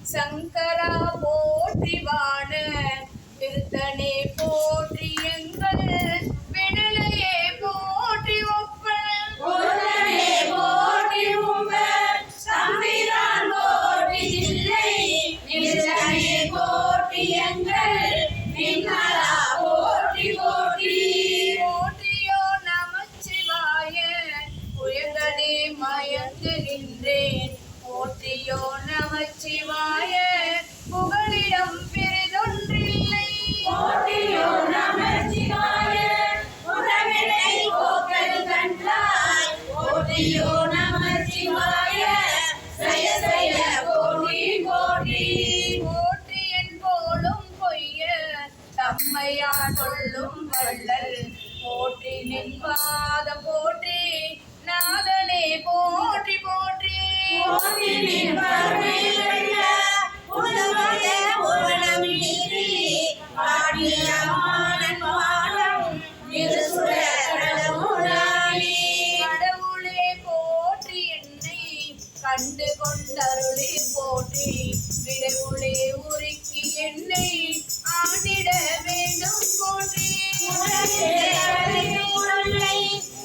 சங்கரா போற்றிவான திருத்தனே போற்றி எங்கள் விடலையே போற்றி ஒப்பன் போற்றி உங்கள் சம்பிரான் போற்றி இல்லை நிறுத்தனே போற்றி எங்கள் நிம்மலா போற்றி போற்றி போற்றியோ நமச்சிவாய உயர்ந்தனே மயந்து நின்றேன் போற்றியோ நமச்சிவாய புகழிடம் பெரிதொன்றில்லை போற்றியோ நமச்சிவாய உறவினை போக்கல் கண்டாய் போற்றியோ நமச்சிவாய ஜய ஜய போற்றி போற்றி போற்றி என் போலும் பொய்ய தம்மையா சொல்லும் வள்ளல் போற்றி நின்பாத போற்றி நாதனே போற்றி போற்றி போற்றி நிற்பர்மை வெல்ல உலகே உலகம் நீரி பாடிய மானன் வாழும் நிறுசுர கடவுளானே கடவுளே போற்றி என்னை கண்டு கொண்டருளே போற்றி விடவுளே உருக்கி என்னை ஆண்டிட வேண்டும் போற்றி உடலை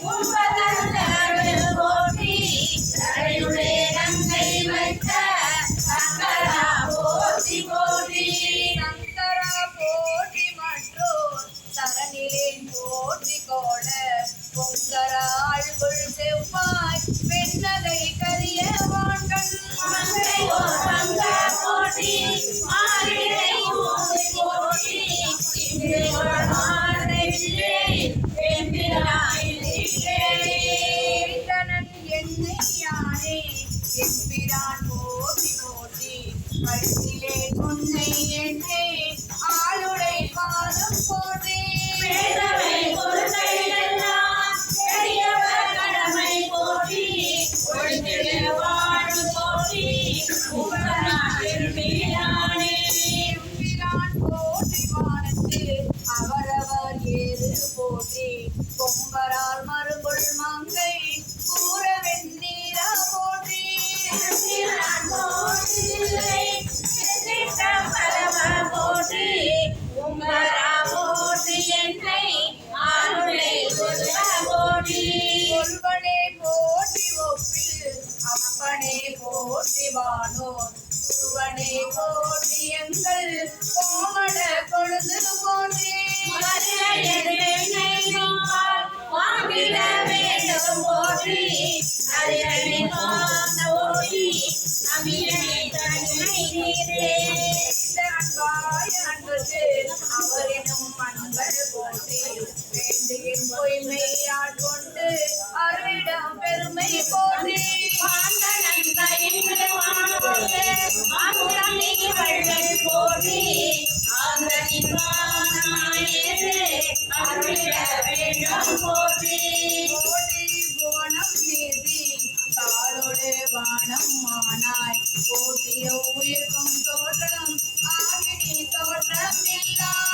உண்பதற்கு போற்றி தரையுளே நங்கை வைத்த சங்கரா போற்றி போற்றி சங்கரா போற்றி மற்றோர் சரணிலேன் போற்றி கோட பொங்கராழ்குள் செவ்வாய் வெண்ணகை கரிய வாண்கள் மங்கையோர் பங்க போற்றி மாறிடை போற்றி போற்றி இன்றையோர் மாறிலே எம்பிரான் என்னை யானே எம்பிரான் போற்றி போற்றி கழுத்திலே உன்னை என்னை ஆளுடை பாதம் போற்றி பேரவை பொருளை எல்லாம் பெரியவர் கடமை போற்றி ஒழுங்கிலே வாழ்வு போற்றி உபநாட்டில் மீதானே எம்பிரான் போற்றி வானத்து அவரவர் ஏறு போற்றி கொம்பரால் மறுபொள் மங்கை கூற வெண்ணீரா போற்றி போற்றி உம்பரா போற்றி என்னை ஆளுடை போற்றி ஒருவனே போற்றி ஒப்பில் அப்பனே போற்றி வானோர் குருவனே போற்றி எங்கள் கோமட கொழுந்து போற்றி வாங்கிட வேண்டும் போற்றி அறியனை போற்றி நம்பியனை தன்மை நீரே அன்பாய் அன்பது அவரினும் அன்பர் போற்றி வேண்டியின் பொய்மை ஆட்கொண்டு அருளிடம் பெருமை போற்றி போற்றி போற்றி புவனம் நீதி தாளோடு வானம் மானாய் போற்றிய உயிர்க்கும் தோற்றம் ஆகினி தோற்றம் இல்லாய்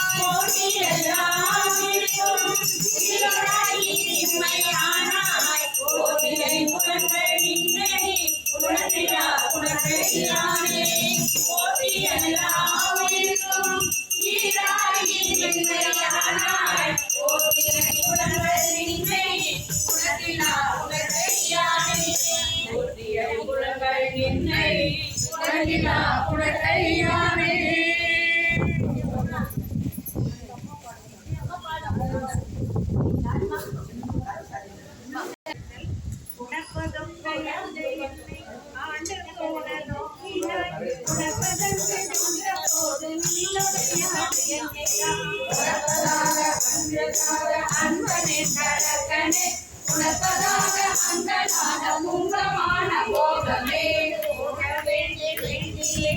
அன்பனே கடற்கனே உனப்பதாக அங்கனான முங்கமான போகமே போக வேண்டி வேண்டியே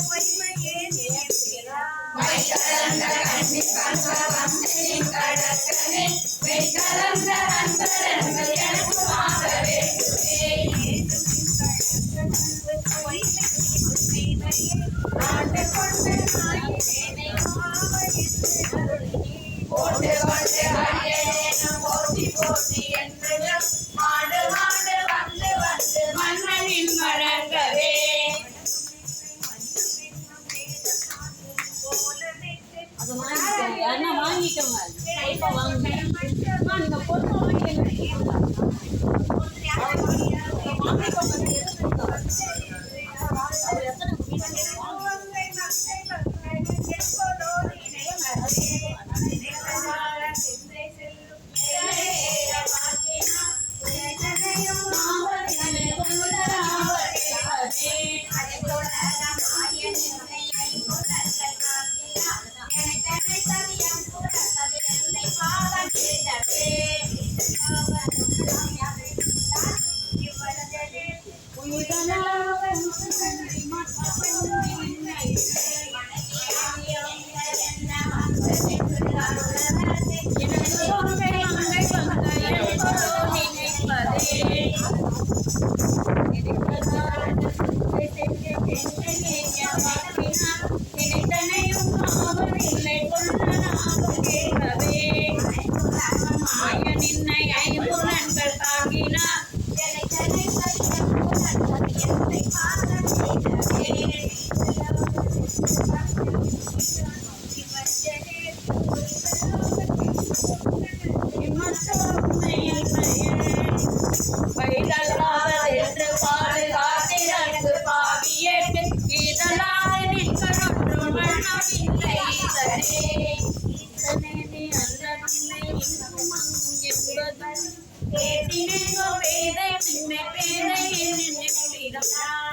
பொய்மையே வெண்கலந்த அன்பரங்கள் எனக்கு வாங்க வேண்டுமே ஆண்டு கொண்டு நாயினேனை போட்டு கொண்டு அடியேனும் போட்டி போட்டி என்று மாடு மாடு வந்து வந்து மன்னனின் வழங்கவே அண்ணா வாங்கிக்கோங்க இப்போ வாங்க நீங்க பொண்ணு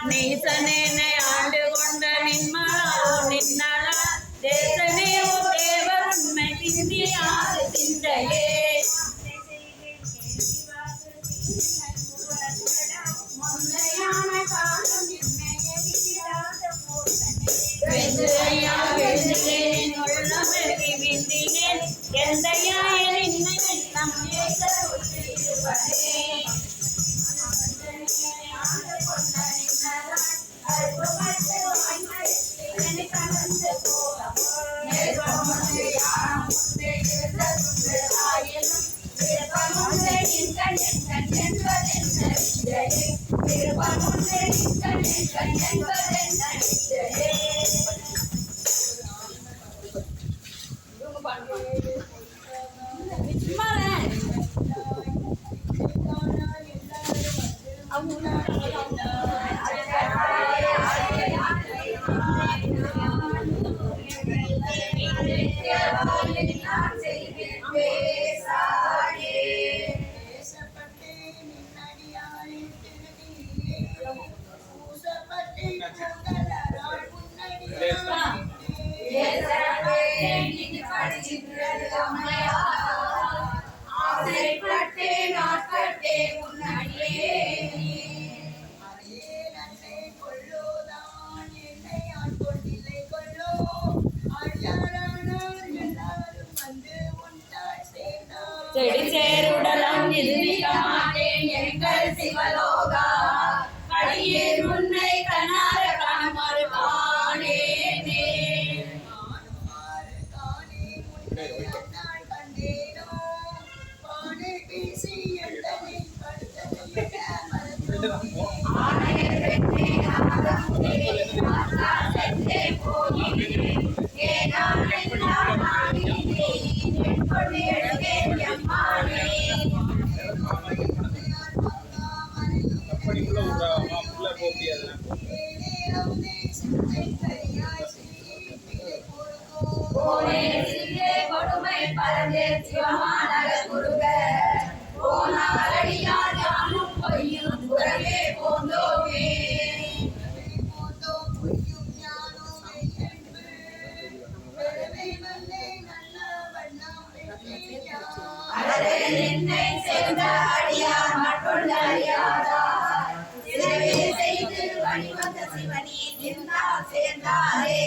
நீசனேனை ஆண்டு கொண்ட நின்மலோ நின்னல தேசனே ஓ தேவர் உண்மை சிந்தியாது சிந்தையே வெந்தையா வெந்தினேன் உள்ளமெறி விந்தினேன் எந்தையா என்னை நம் செடி சேருடலம் நிர்மிக்க மாட்டேன் எங்கள் சிவலோகா கடியேன் உன்னை கண்ணார காணுமாறு காணேனே கொடுமை பரந்தே சிவமானக குருக போனாரடியார் யானும் பொய்யும் புறவே போந்தோமே என்னை சேர்ந்த அடியார் மட்டுள்ள அறியாதார் சிறவே செய்து வழிவந்த சிவனி நின்றா சேர்ந்தாரே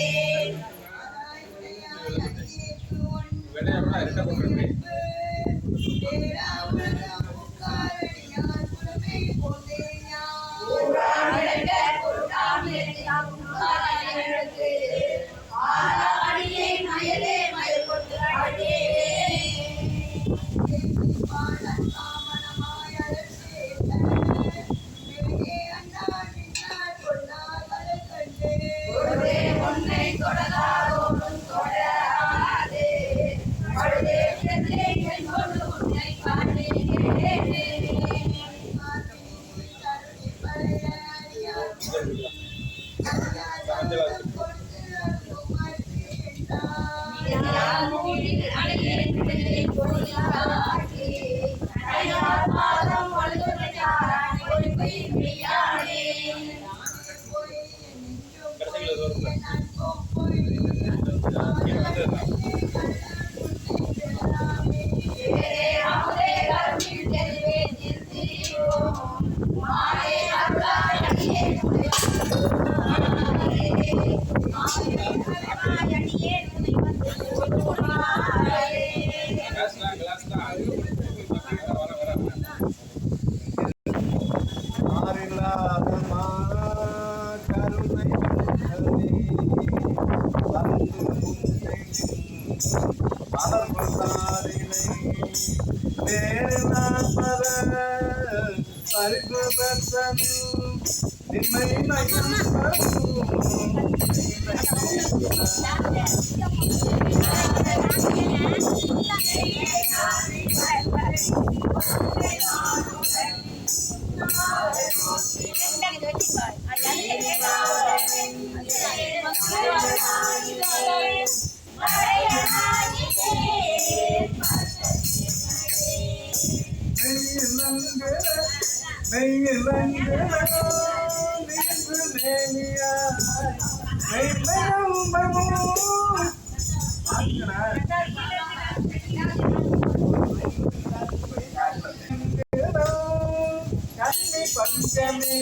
பஞ்சமே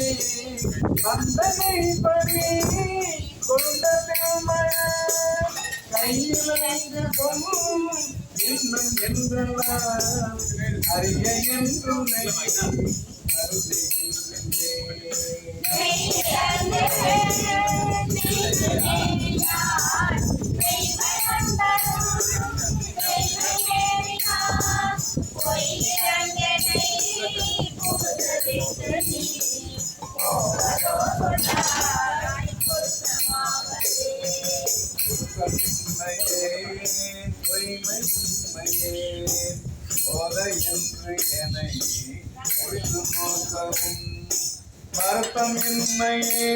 வந்தனை படி கொண்ட பெருமழ கையிலைந்து பொம்மும் இன்னும் என்றெல்லாம் அறிய என்று வருத்தமின்மையே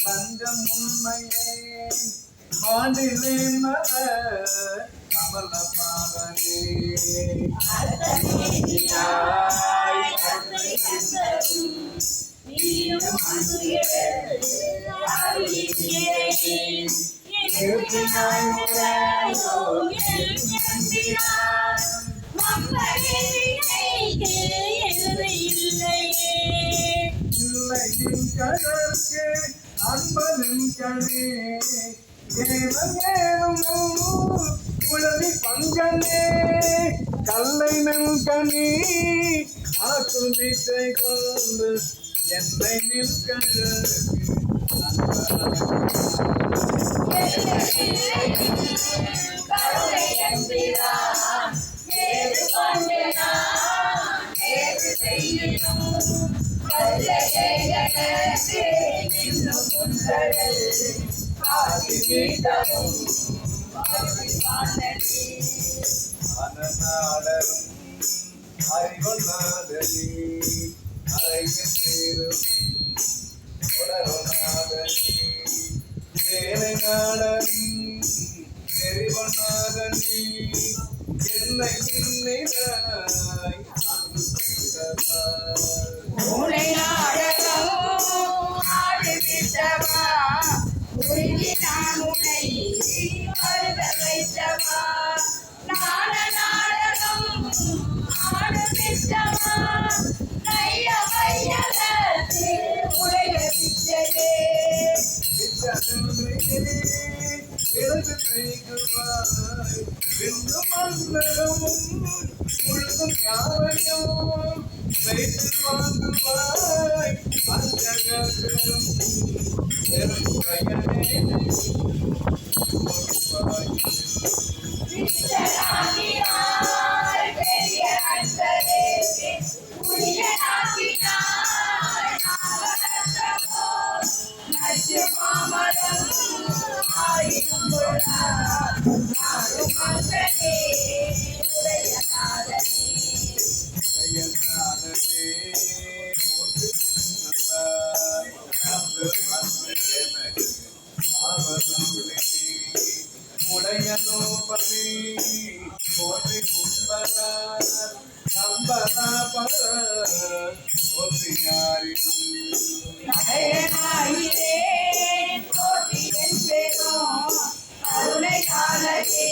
நஞ்சம் உண்மையே மாண்டிலே மர கமல பாவனே கடற்கு அன்பனின் கணே உளவி பங்கனே கல்லை நெல்கனி ஆக்குமிசை கொண்டு என்னை நிற்கிறது அறிவொன்னாதலி அறைக்கு சேரும் தொடருநாதலி வேலை நாடலி தெரிவொன்னாதலி என்னை நின்னிடாய் மூளை நாடகம் ஆடுவித்தவா உருகி நான் உன்னை அருக வைத்தவா நாட நாடகம் ஆடுவித்தவா நைய வையகத்தில் உடைய பிச்சையே இடது செய்குவாய் விண்ணு மன்னரும் முழுதும் யாவையும் வைத்து வாங்குவாய் அஞ்சகரும் பெரும் பயனே வித்தனாகினாய் பெரிய அன்பரே புனிதனாகினாய் நாகரத்னமோ நச்சு மாமரம் ஆயினும் கொள்ளார் நானும் மகனே உடைய நாதனே ஐயனானே போட்டு நின்றாய் காத்து வந்து எனக்கு ஆவதுள்ளே உடையனோ பணி போற்றி கும்பலார் நம்பரா பர ஒத்தியாரினும் நகையனாயிரேன் போற்றி என்பேனோம் கருணையாளரே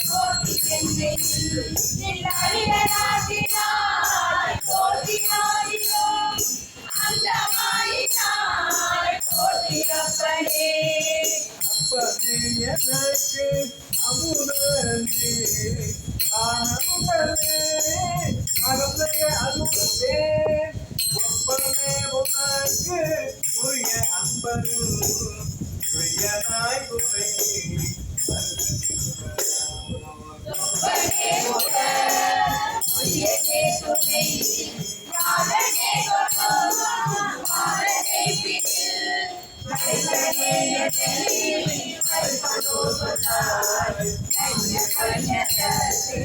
போற்றி என்பேன் நில்லாளியனாகினாய் போற்றினாயிரோம் அந்தமாயினாய் போற்றி அப்பனே அப்பனே எனக்கு அமுதனே ஆனந்தனே அகந்தைய அருளே ஒப்பனே உனக்கு உரிய அன்பரும் உரியனாய் துணை அப்பனே உக உயனே துணை யாதனே கொண்டு மாறனை பிடில் மைந்தனே என்னை வைப்பதோ சொன்னாய் நைய கண்ணதே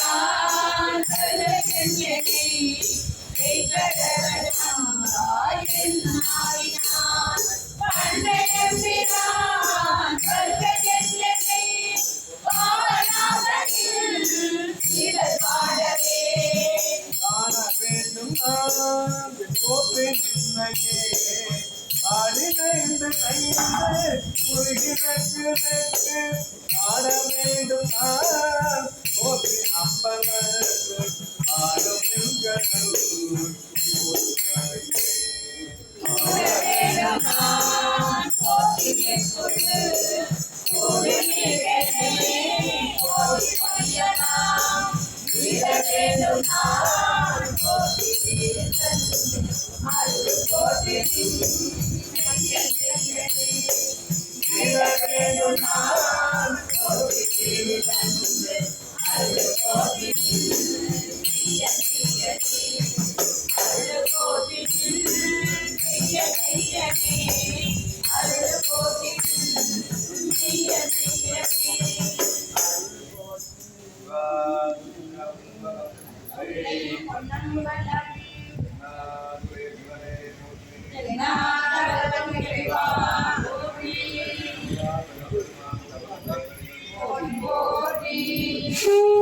இல்லையென்றான் கல்லையென்னை கைகடவனாயினான் பண்டையம்பிரான் கல்லையென்னை பாவநாதனில் இதழ் பாடவே காண வேண்டும் நான் கோப்பை நின்னையே பாடினைந்து கைந்து உருகினக்கு ஆட வேண்டும் நான் கோப்பை அம்பலத்து ஆடும் கடல் கூடவேதான் போற்றியக் கொண்டு கூடுமிகனே போற்றி பொய்யனாம் விடவேண்டும் நான் போற்றி தந்து அருள் போற்றி விட வேண்டும் நான் போற்றி தந்து அருள் போற்றி அருள் போற்றி Thank you.